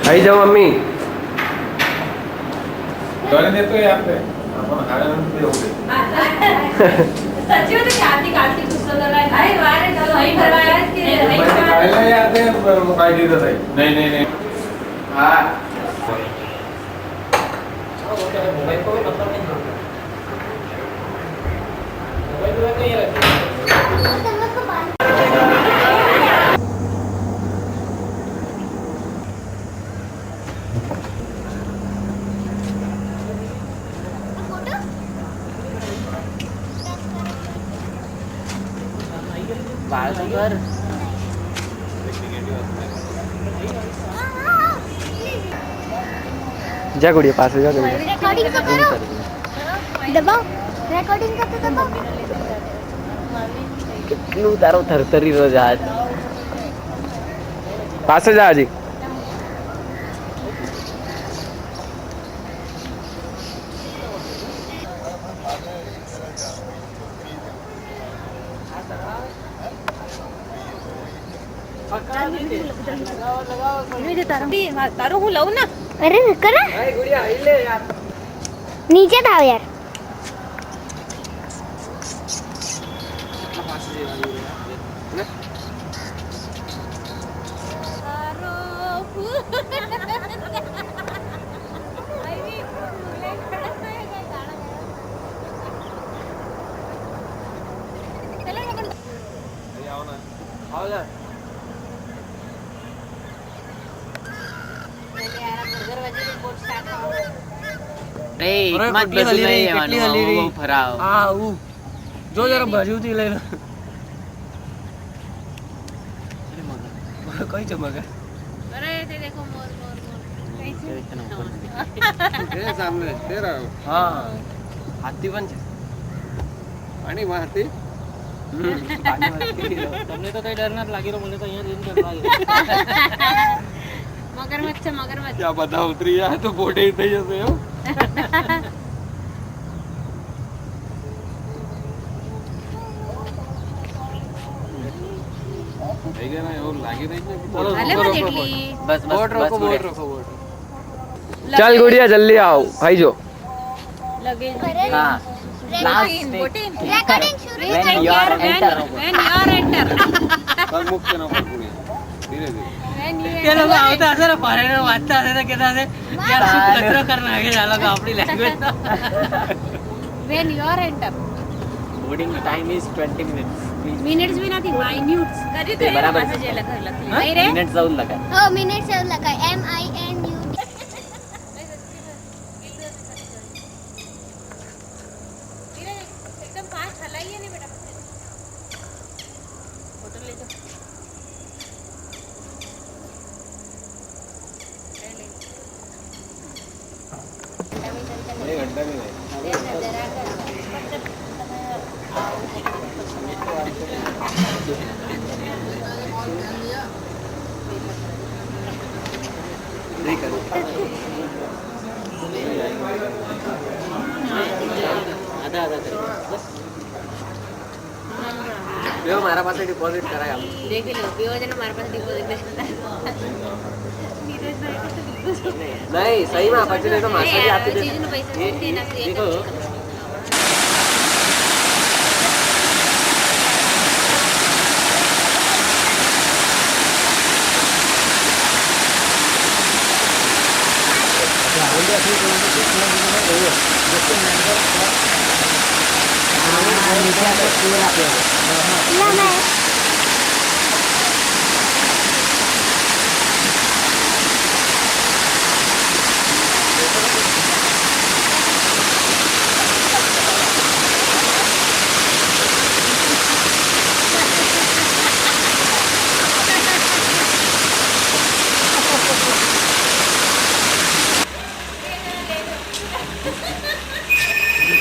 आई जाओ मम्मी देतो यहाँ पे आपण हाडानंतर येऊ सच्ची में तो कार्तिक कार्तिक गुस्सा कर रहा है भाई वारे चलो वही करवाया कि मैं काढला यार ते काय देत आहे नहीं हां मोबाइल को मतलब नहीं मोबाइल में नहीं रखा बाळासाहेब जा गुड़िया पास हो जा गुड़िया रिकॉर्डिंग तो करो दबाओ रेकॉर्डिंग करते दबाओ कितनू तारो थरथरी रोज आज पास जा जी तारो हूँ लऊ ना अरे करा गुड़िया ले यार नीचे दाव यार કેટલી હલી રહી ફરાવ હા જો જરા બાજુથી લઈ લો કઈ છે મગર अरे ये देखो मोर मोर मोर ते सामने ते राव હા હાથી પણ છે आणि माती તમને તો કઈ ડર ના લાગી રહ્યો મને તો અહીંયા જઈને ડર લાગે मगरमच्छ मगरमच्छ क्या बता उतरी है तो बोटे ही થઈ જશે હો થઈ ગયા ના એવું લાગી રહી છે अरे मत इडली બસ બોટ રોકો બસ બોટ રોકો બોટ चल गुड़िया जल्दी आओ भाई जो लगेज हाँ बोटिंग बोटिंग रेकॉर्डिंग शुरू when you are enter when you are enter पण मुक्त नको पुढे धीरे धीरे when you તે લોકો આવતા હશે ને ફોરેનર વાંચતા હશે ને કહેતા હશે કે આ શું કચરો કરના આગે આ લોકો આપણી language when you are enter boarding time is 20 minutes please minutes भी નથી minutes કરી તો બરાબર પાસે જે લખેલું નહીં રે minutes जाऊन लगा हो मिनिट से लगा MINU एकदम फास्ट हलाइए नहीं बेटा फोटो ले जाओ एक घंटा भी नहीं नहीं करो आधा आधा करो बस जो हमारा पास डिपॉजिट कराया देख लो बियोजन हमारे पास डिपॉजिट नहीं सही में आप तो मास्टर जी आते थे चीज नु पैसा ये देना देखो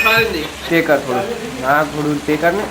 ना मैं ते कर थोडं हाँ थोडं ते कर ना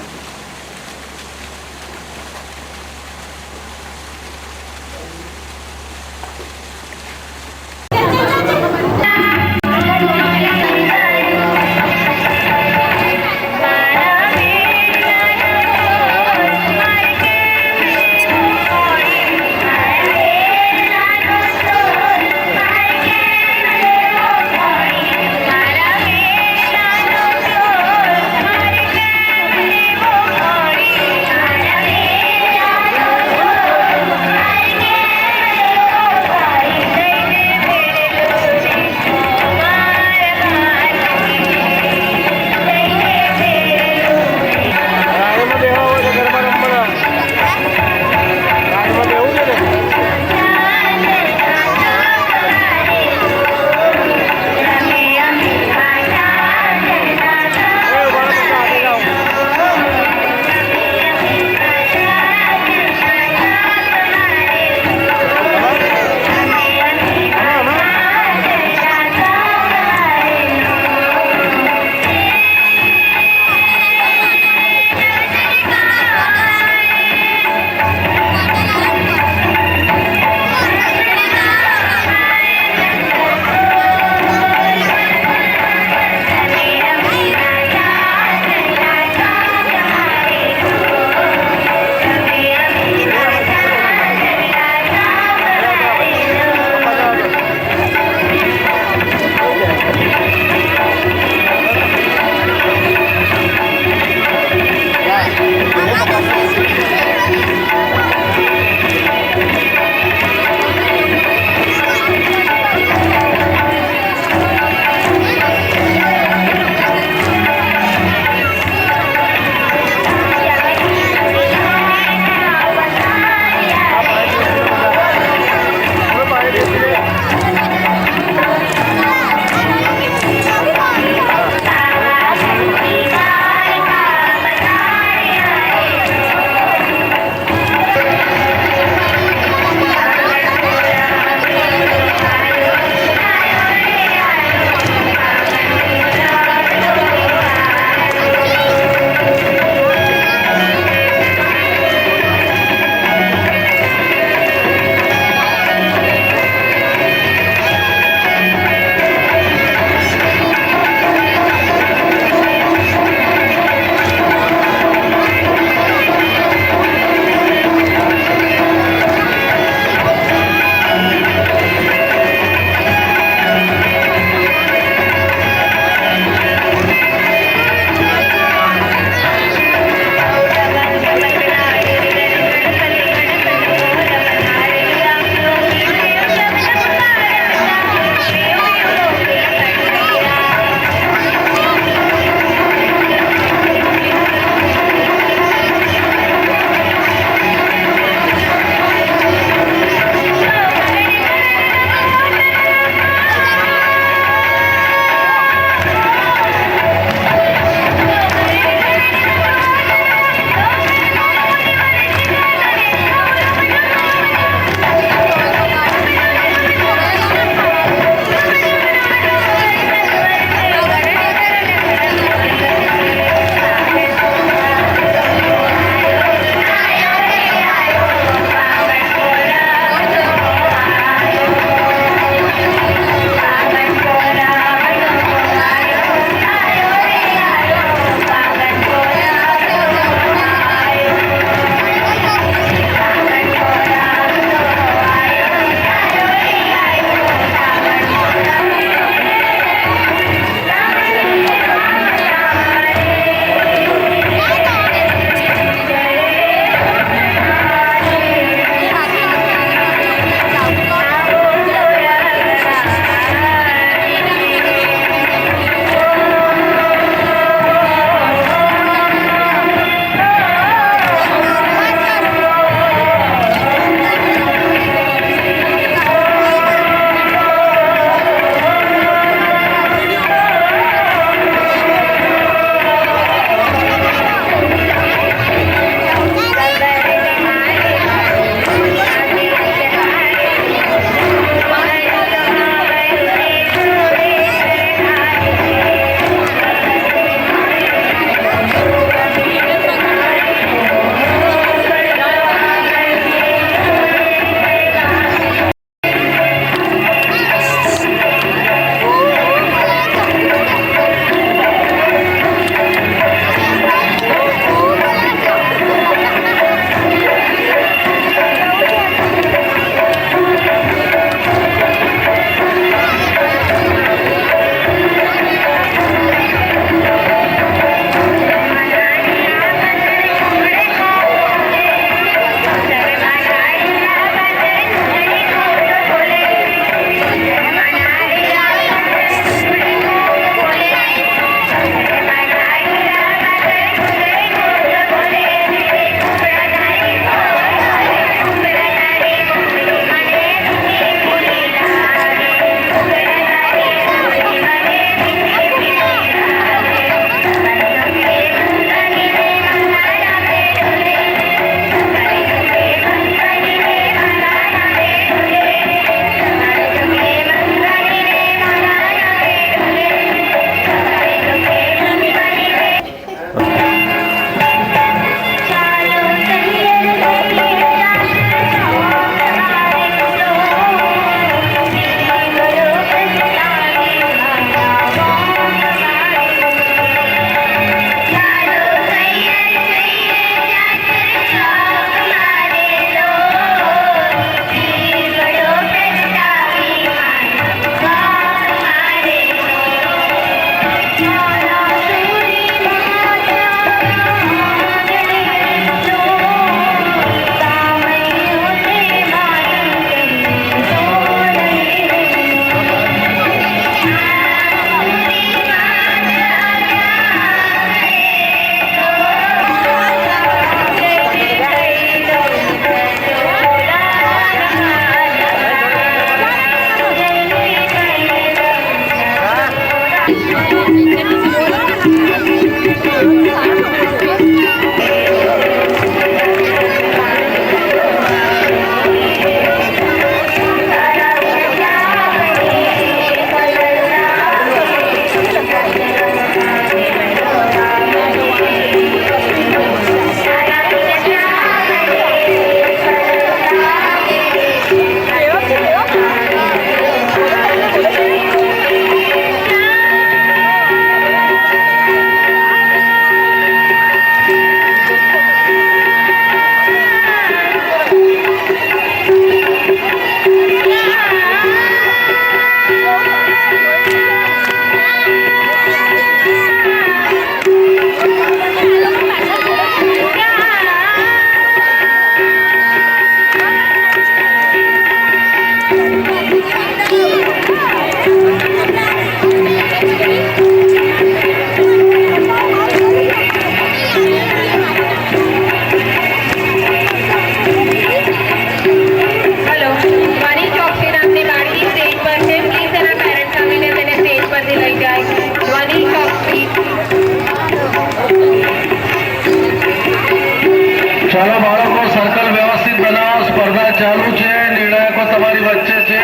ચાલો બાળકો સર્કલ વ્યવસ્થિત બનાવો. સ્પર્ધા ચાલુ છે. નિર્ણાયકો તમારી વચ્ચે છે.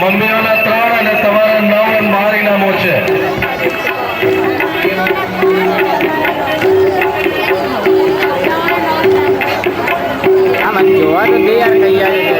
મમ્મીઓના 3 અને તમારા 9 અને 12 ઇનામો છે. આમાં જોવા તો દે યાર કઈ આવે છે.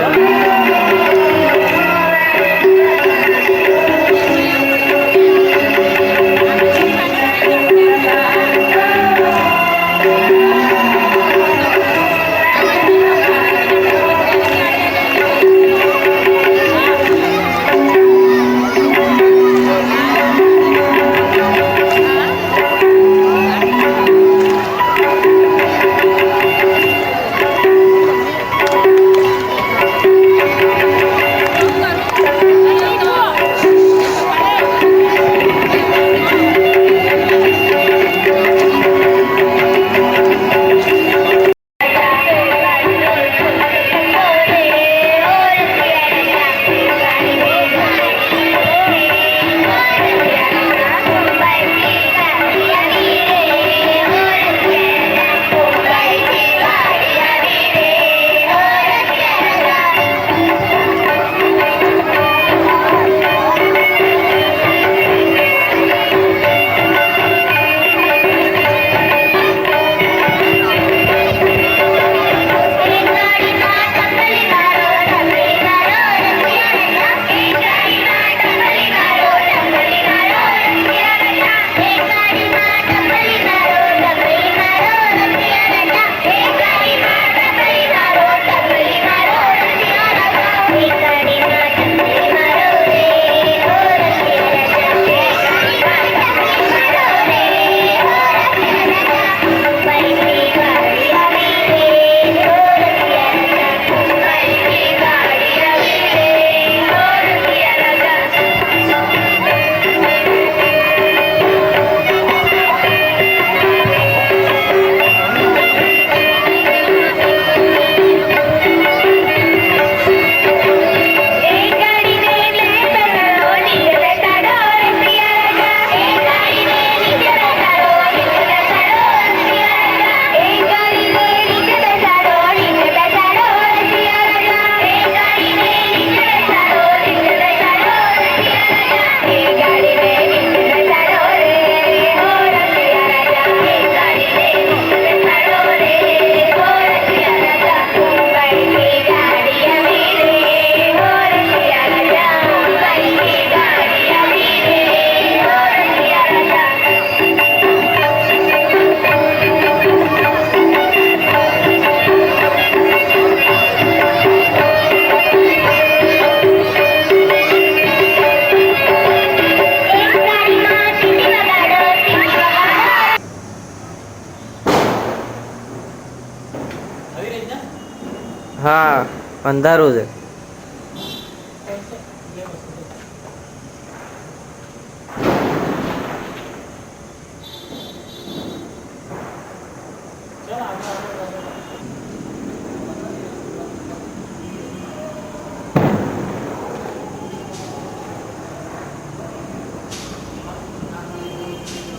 હા અંધારું છે.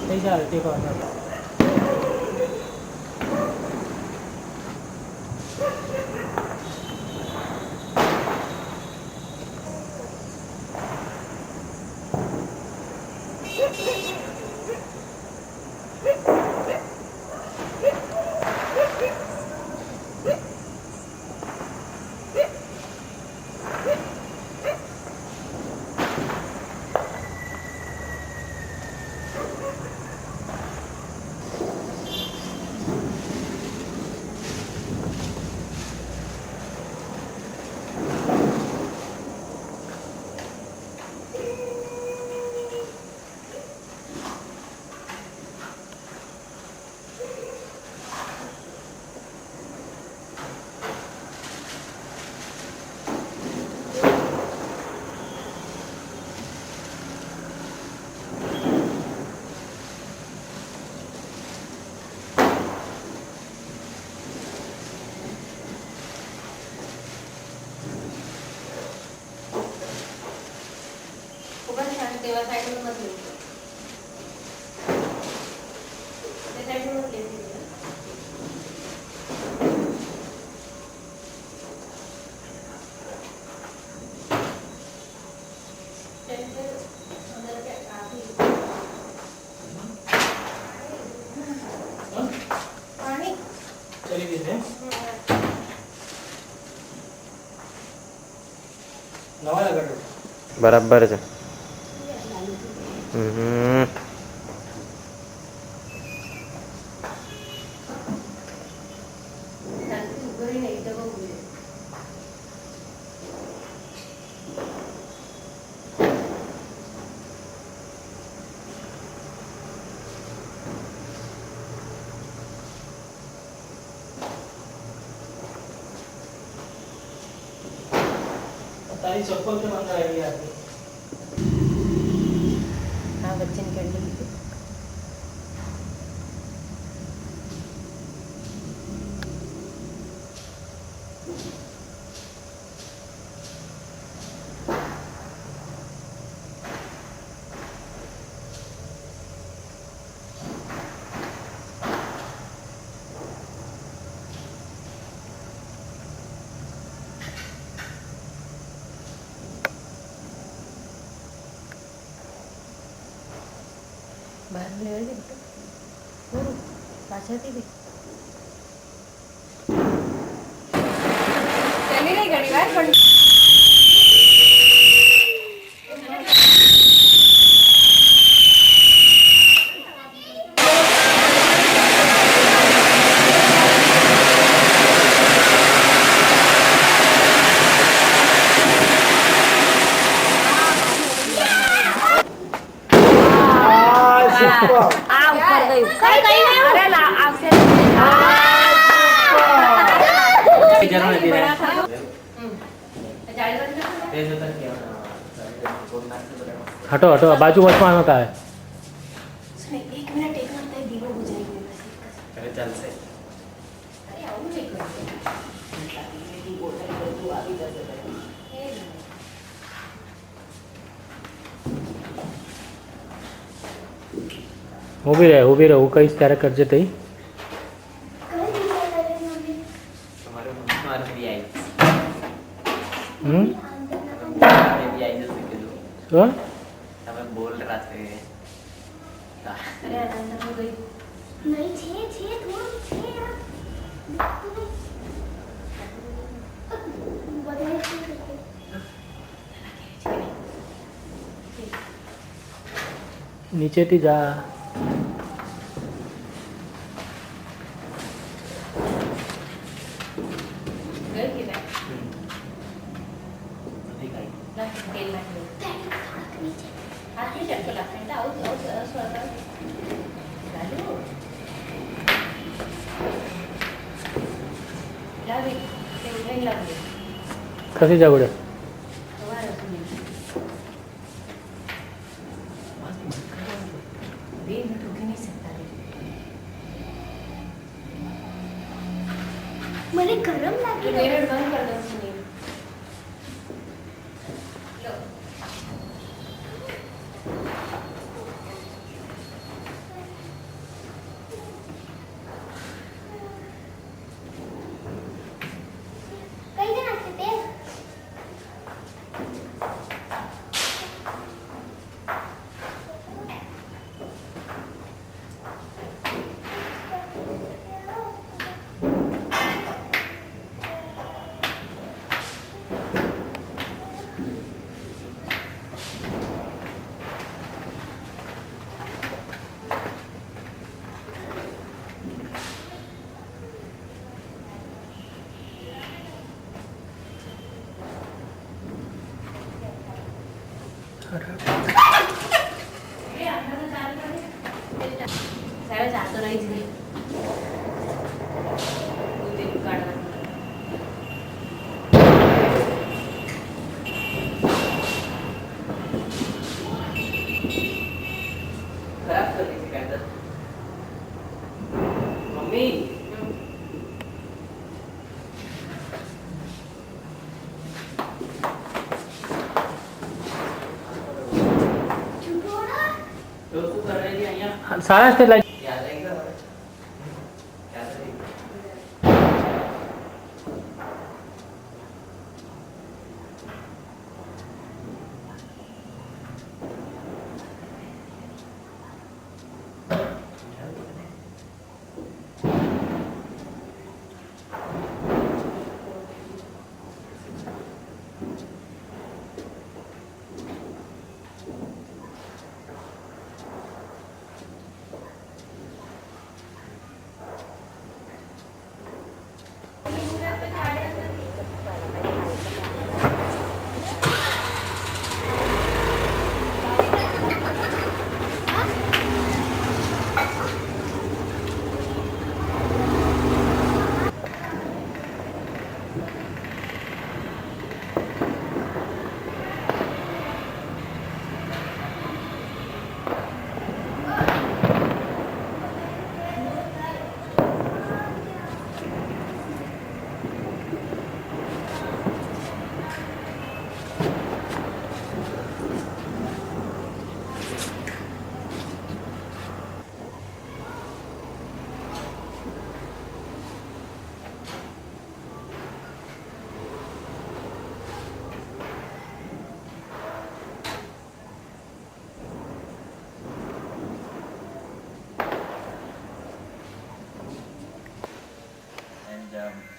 થઈ જાય ટેકો લેવા સાઈડ માં નથી તે સાઈડ માં નથી લેતી ચલી ગઈ છે નવા લગાડો બરાબર છે તારી ચપ્પલ તો મને આઈડિયા આપી આ વચ્ચેની કેન્ડલ બહાર લેવા દે પાછળથી બી ચાલી નહીં ઘણી વાર પણ જરૂર નથી રહે हटो हटो बाजू वचમાં નતા આવે એક મિનિટ દીવો બુજાઈ ગયો અરે ચાલશે અરે આવું નહીં ઊભી રહે હું કહીશ ત્યારે કરજે તઈ તમારે મારે બી આવી હમ મારે બી આવી જશે કીધું શું તમે બોલ રહ્યા છે અરે આનંદમાં ગઈ નહીં છે થોડું છે યાર નીચેથી જા ગઈ કે ભાઈ નથી કાંઈ તેલ નાખી હાથથી ચટકો લાગતા આવું સ્વાદ લાલુ લાવી તે ઉઠાઈ લાવી ખસી જા ગોડે સવારે સુધી 2 મિનિટ ઉઠી નહીં શકતા મને ગરમ લાગે મિરર બંધ કરી દઉં સુનિલ લો કઈ દે નાખે તેલ સાહેબ જાતો રહી જ નહીં દૂધ કાઢવા ખરાબ કરી છે કાંઈ મમ્મી सारा state light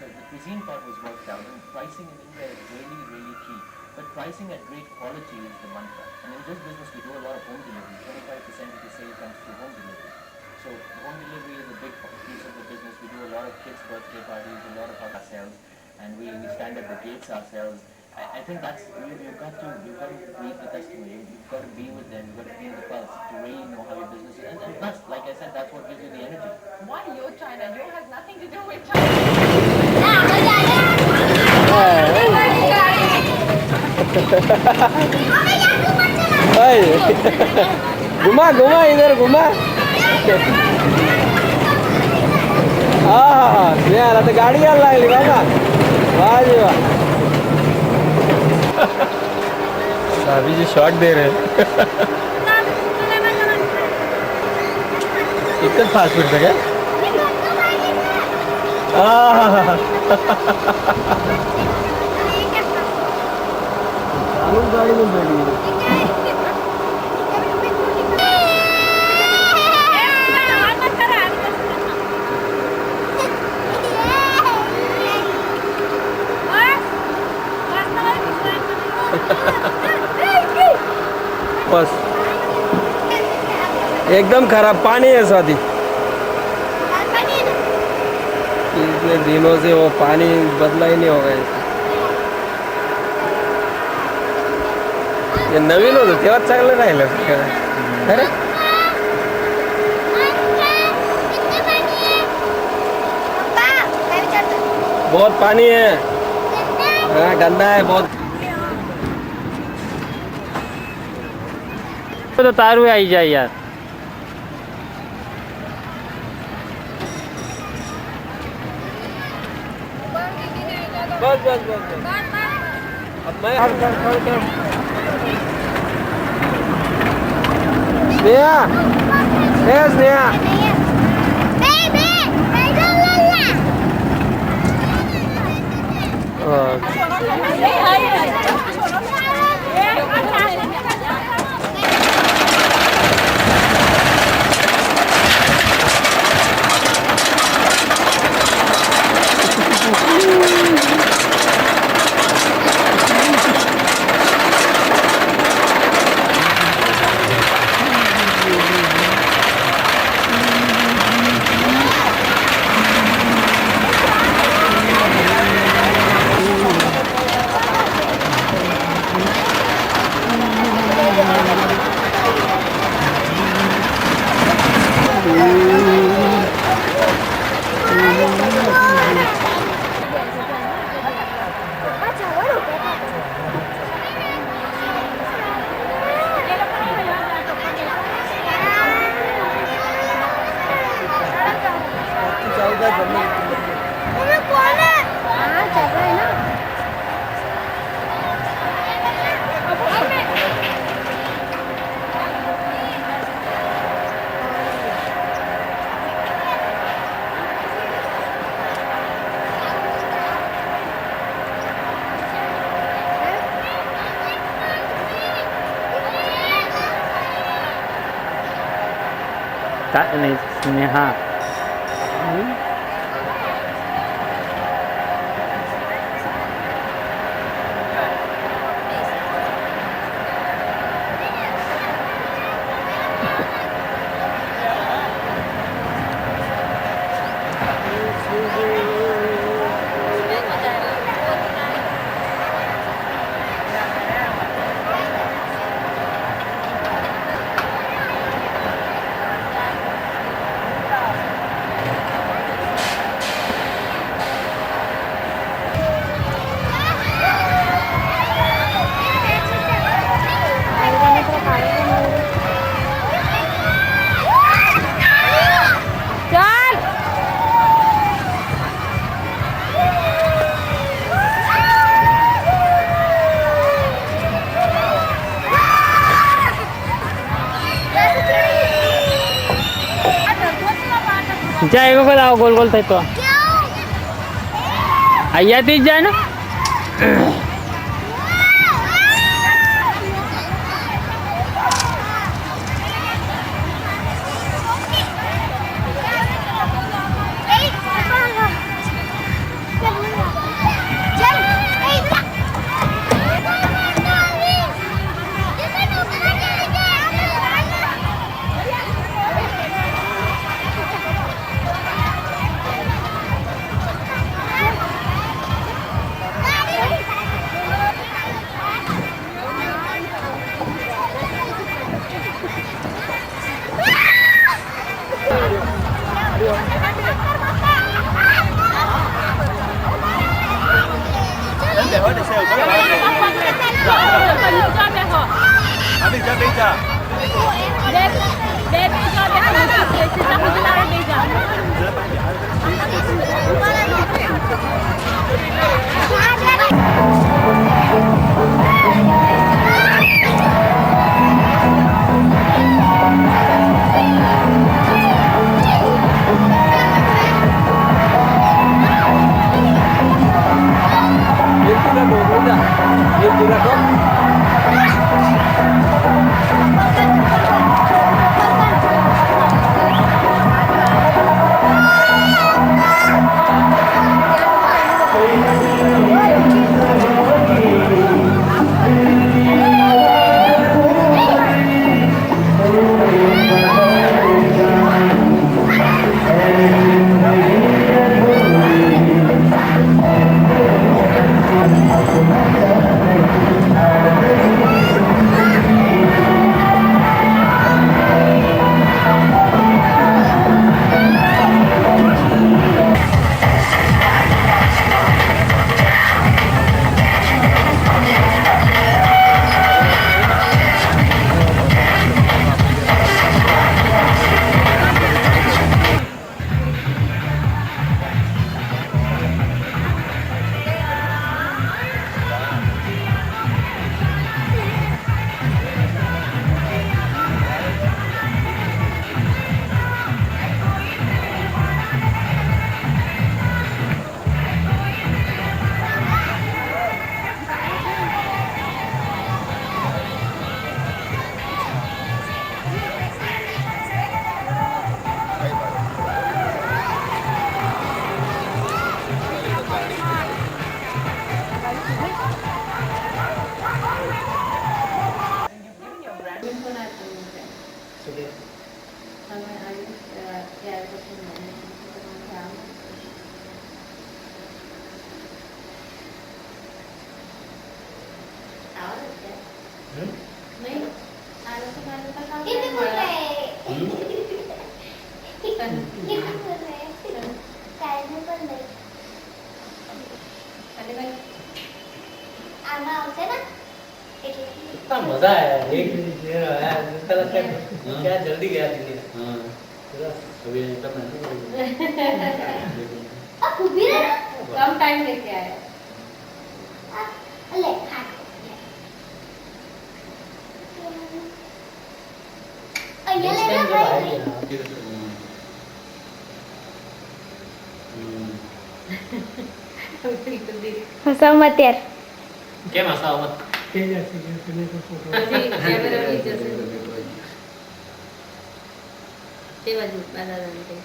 So the cuisine part was worked out, and pricing in India is really, really key. But pricing at great quality is the mantra. And in this business, we do a lot of home delivery. 25% of the sale comes through home delivery. So home delivery is a big piece of the business. We do a lot of kids' birthday parties, a lot of ourselves, and we stand at the gates ourselves. I think that's you've got to meet the customer. You've got to be with them. You've got to feel the pulse to really know how your business is. And that's, like I said, that's what gives you the energy. Why Yo China? Yo has nothing to do with China. घुमा घुमा इधर घुमा आता गाडी यायला लागली बाबा वाह जी वाह अभी जी shot दे रहे इतना फास्ट फूड क्या गाड़ी में बैठी बस एकदम खराब पानी है स्वाति इतने दिनों से वो पानी बदला ही नहीं होगा ये नवीन होतं तेव्हा चांगलं राहिलं अरे बहुत पानी है हाँ गंदा है बहुत तो तारू आई जाए यार बस बस बस अब मैं स्नेहा स्नेहा नहीं स्नेहा जाएगा को लाओ गोल गोल थे तो आइया तीज जाए ना कितना मजा आया एक क्या जल्दी गया दिल्ली कम टाइम लेके आया हसाव मत यार क्या हसाव मत તે બાજુ દાદાને તે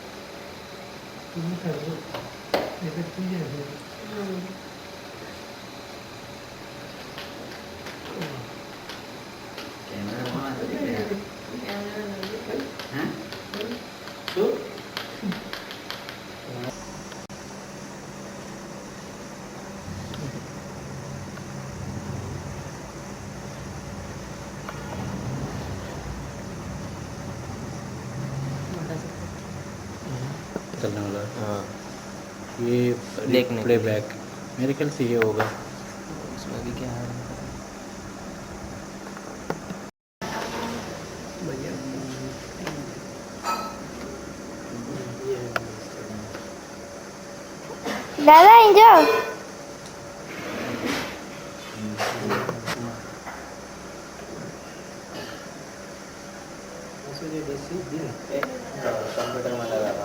चलने वाला हाँ ये देखने प्ले बैक मेरे ख्याल से ये होगा इसमें भी क्या है दादा इंजो कंप्यूटर में लगा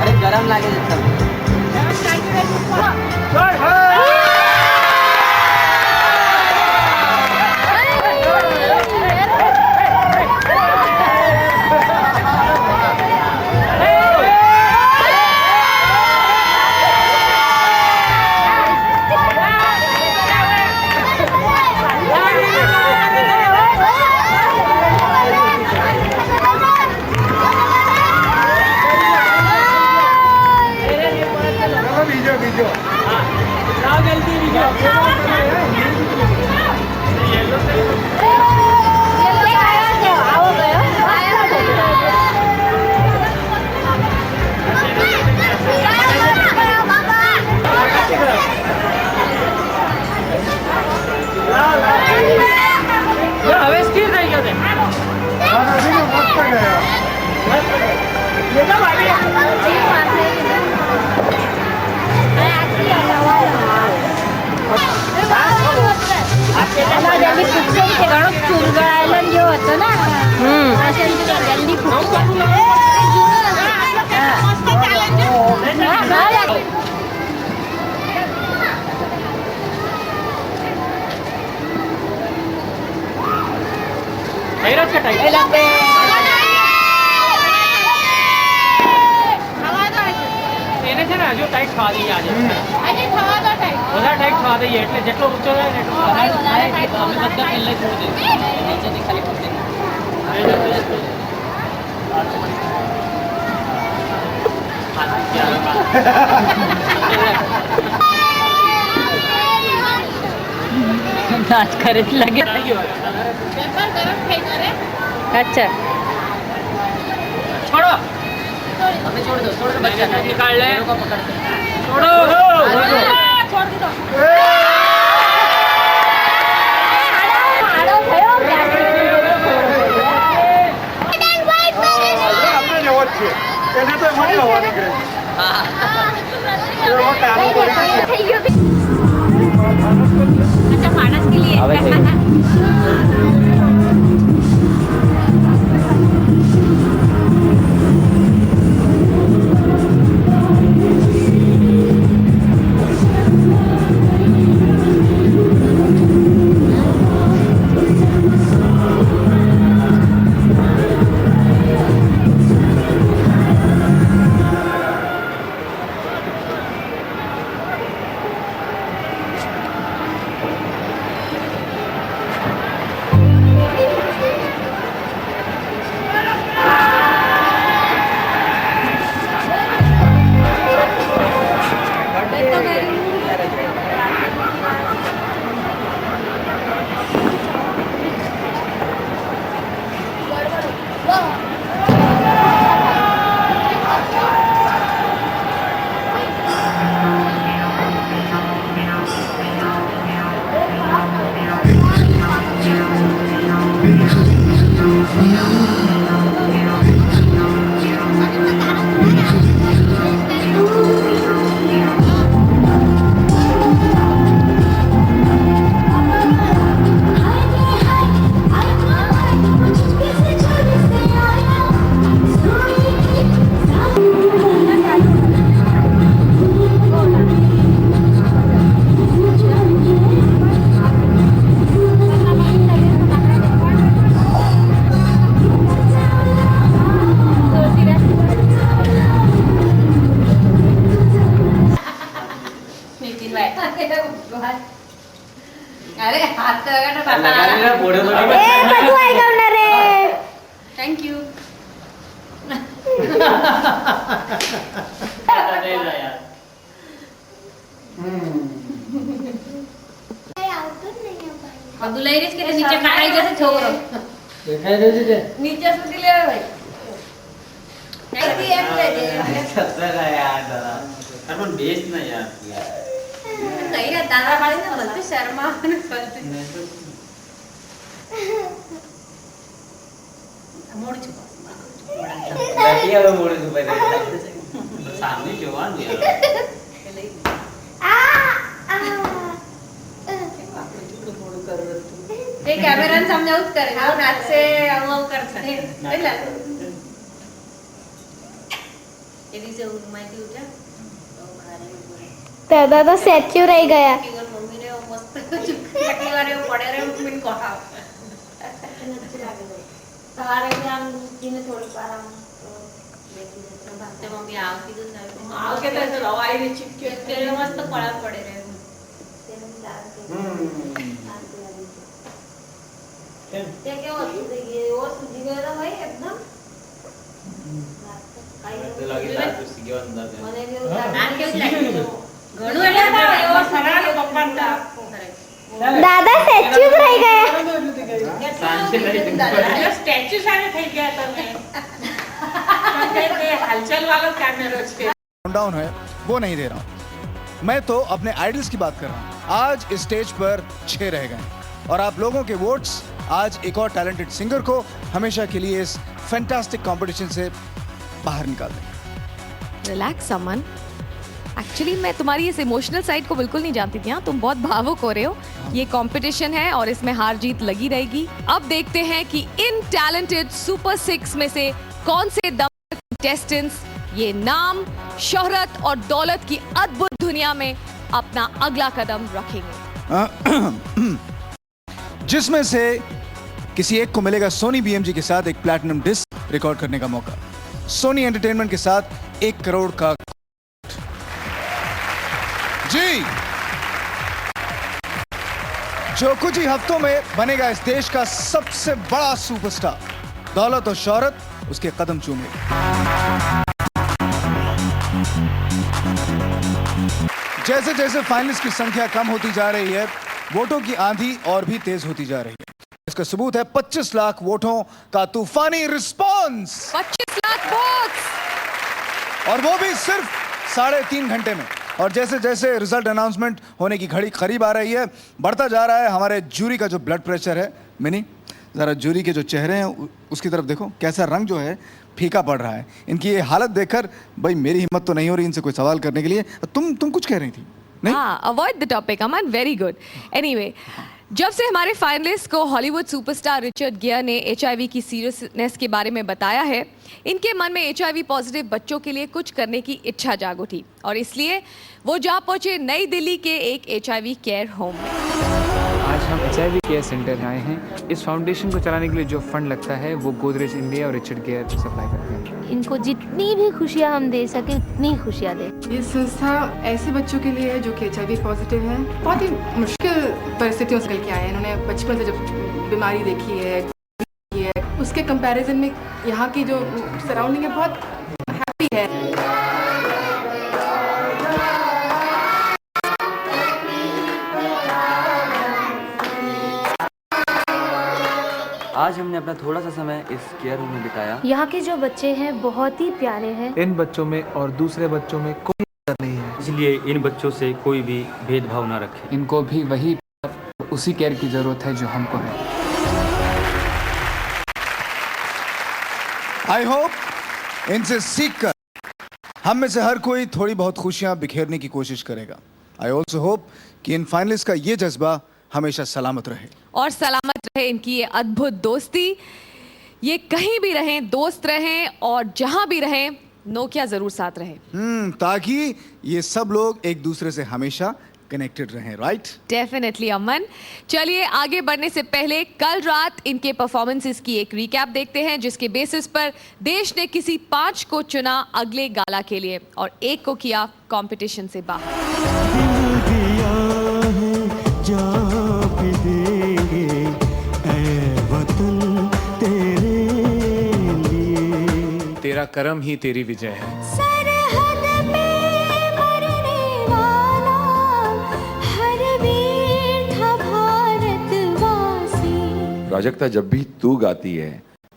अरे गरम लागेल एकदम. હવે સ્થિર થઈ ગયો છે. ઘણો ચુરગળાયેલો જેવો હતો ને જલ્દી ટાઈટ છે ટાઈટ. એને છે ને હજુ ટાઈટ થવા દઈએ આજે. વધારે ટાઈટ થવા દઈએ એટલે જેટલો ઊંચો જાય ને એટલું અમે બધા પહેલા જોઈ દઈએ નીચેથી ખાલી પકડી. नाच करे लगे. अच्छा छोड़ो. हमें छोड़ दो बच्चा निकाल ले. छोड़ो. छोड़ दो. अच्छा मानस के लिए अरे हाथ तो लगा ना लगा लेना फोड़े तो नहीं બધું આઈ ગયું ને રે. थैंक यू બધું લઈ રહીશ કે નીચે ખાઈ જશે છોકરો દેખાઈ રહ્યું છે નીચે સુધી લેવા ભાઈ એમ દે દે सर यार दादा अपन बेस्ट ना यार કઈ ના તારા પાડી ને બોલતી શર્મા અને બોલતી મોડ છું बैठी है वो मोड़े ऊपर सामने जवान दिया આ મોડ કરું તે કેમેરાને સમજાવું જ કરે આવું નાચશે આવું કરશે એટલે એ દિવસે ઊંઘમાંથી ઉઠ્યા तो दादा स्टैच्यू रह गया મમ્મીને મસ્ત કેટલી વાર એવું પડે રે મમ્મીને કોહાવ સવારે આમ ઉઠીને થોડીક વાર આમ તે મમ્મી આવ કીધું ને આવ કે તો રવાઈને ચીપક્યો તે મસ્ત કોળા પડે રે તે કેવો હતું કે એવો સુજી ગયો તો ભાઈ એકદમ तो लगे लाल कुछ के अंदर है મને કેવું આ કેવું લાગ્યું ઘણું એટલે એવો સરાળ પપ્પા दादा स्टैच्यू रह गया સ્ટેચ્યુ સામે થઈ ગયા તમે हलचल वाला कैमरा છે डाउन है वो नहीं दे रहा हूँ मैं तो अपने आइडल्स की बात कर रहा हूँ आज इस स्टेज पर 6 रह गए और आप लोगों के वोट्स आज एक और टैलेंटेड सिंगर को हमेशा के लिए इस फैंटास्टिक कंपटीशन से बाहर निकाल देंगे। रिलैक्स अमन, एक्चुअली मैं तुम्हारी इस इमोशनल साइड को बिल्कुल नहीं जानती थी। हाँ, तुम बहुत भावुक हो रहे हो। ये कंपटीशन है और इसमें हार जीत लगी रहेगी। अब देखते हैं कि इन टैलेंटेड सुपर 6 में से कौन से कंटेस्टेंट्स ये नाम, शोहरत और दौलत की अद्भुत दुनिया में अपना अगला कदम रखेंगे। जिसमें से किसी एक को मिलेगा सोनी BMG के साथ एक प्लैटिनम डिस्क रिकॉर्ड करने का मौका, सोनी एंटरटेनमेंट के साथ 1 करोड़ का जी, जो कुछ ही हफ्तों में बनेगा इस देश का सबसे बड़ा सुपरस्टार, दौलत और शोहरत उसके कदम चूमेगी। जैसे जैसे फाइनलिस्ट की संख्या कम होती जा रही है, वोटों की आंधी और भी तेज होती जा रही है। इसका सबूत है 25 लाख वोटों का तूफानी रिस्पांस, 25 लाख वोट्स, और वो भी सिर्फ 3.5 घंटे में। और जैसे जैसे रिजल्ट अनाउंसमेंट होने की घड़ी करीब आ रही है, बढ़ता जा रहा है हमारे जूरी का जो ब्लड प्रेशर है। मिनी, जरा जूरी के जो चेहरे हैं उसकी तरफ देखो, कैसा रंग जो है फीका पड़ रहा है। इनकी ये हालत देखकर भाई मेरी हिम्मत तो नहीं हो रही इनसे कोई सवाल करने के लिए। तुम कुछ कह रही थी? नहीं, हाँ, avoid the topic Aman, very good. Anyway, जब से हमारे फाइनलिस्ट को हॉलीवुड सुपरस्टार रिचर्ड गियर ने HIV की सीरियसनेस के बारे में बताया है, इनके मन में HIV पॉजिटिव बच्चों के लिए कुछ करने की इच्छा जाग उठी और इसलिए वो जा पहुंचे नई दिल्ली के एक HIV केयर होम में। आज हम HIV केयर सेंटर आए हैं। इस फाउंडेशन को चलाने के लिए जो फंड लगता है वो गोदरेज इंडिया और रिचर्ड गियर सप्लाई करते हैं। इनको जितनी भी खुशियाँ हम दे सके उतनी खुशियाँ दे। ये संस्था ऐसे बच्चों के लिए है जो कि HIV पॉजिटिव है। बहुत ही मुश्किल परिस्थितियों से निकल के आए हैं। इन्होंने बचपन से जब बीमारी देखी है उसके कंपैरिजन में यहाँ की जो सराउंडिंग है बहुत हैप्पी है। आज हमने अपना थोड़ा सा समय इस केयर रूम में बिताया। यहाँ के जो बच्चे हैं बहुत ही प्यारे हैं। इन बच्चों में और दूसरे बच्चों में कोई अंतर नहीं है, इसलिए इन बच्चों से कोई भी भेदभाव ना रखें। इनको भी वही उसी केयर की जरूरत है जो हमको है। आई होप इनसे सीखकर हम में से हर कोई थोड़ी बहुत खुशियां बिखेरने की कोशिश करेगा। आई ऑल्सो होप कि इन फाइनलिस्ट का ये जज्बा हमेशा सलामत रहे और सलामत रहे इनकी ये अद्भुत दोस्ती। ये कहीं भी रहें, दोस्त रहें और जहां भी रहें, नोकिया जरूर साथ रहे। ताकि ये सब लोग एक दूसरे से हमेशा कनेक्टेड रहें, राइट? डेफिनेटली अमन। चलिए आगे बढ़ने से पहले कल रात इनके परफॉर्मेंसेस की एक रिकैप देखते हैं, जिसके बेसिस पर देश ने किसी 5 को चुना अगले गाला के लिए और 1 को किया कंपटीशन से बाहर। तेरा कर्म ही तेरी विजय है। प्राजक्ता, जब भी तू गाती है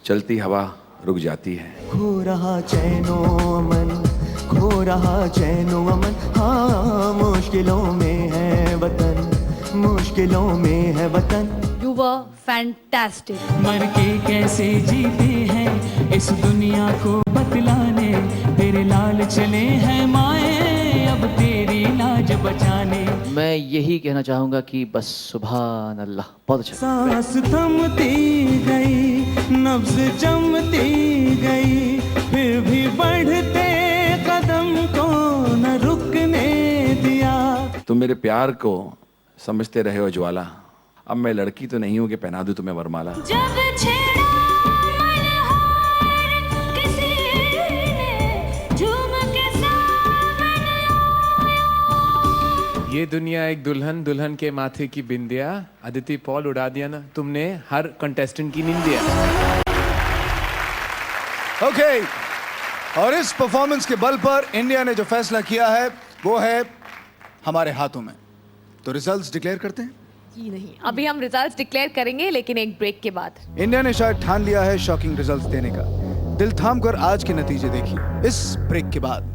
चलती हवा रुक जाती है। खो रहा चैनो अमन, खो रहा चैनो अमन, हाँ मुश्किलों में है वतन, मुश्किलों में है वतन। You were fantastic. मर के कैसे जीते हैं इस दुनिया को बतलाने, तेरे लाल चले हैं माए अब तेरी लाज बचाने। मैं यही कहना चाहूँगा कि बस सुभान अल्लाह, बहुत अच्छा। सांस थमती गई, नब्ज जमती गई, फिर भी बढ़ते कदम को न रुकने दिया। तुम मेरे प्यार को समझते रहे हो ज्वाला, अब मैं लड़की तो नहीं हूँ कि पहना दूँ तुम्हें वरमाला। जब छेड़ा मनोहर किसी ने झूम के सामने ये दुनिया एक दुल्हन, दुल्हन के माथे की बिंदिया। अदिति पॉल उड़ा दिया ना तुमने हर कंटेस्टेंट की निंदिया। ओके, और इस परफॉर्मेंस के बल पर इंडिया ने जो फैसला किया है वो है हमारे हाथों में। तो रिजल्ट्स डिक्लेयर करते हैं? जी नहीं, अभी हम रिजल्ट्स डिक्लेयर करेंगे, लेकिन एक ब्रेक के बाद। इंडिया ने शायद ठान लिया है शॉकिंग रिजल्ट्स देने का। दिल थाम कर आज के नतीजे देखिए इस ब्रेक के बाद।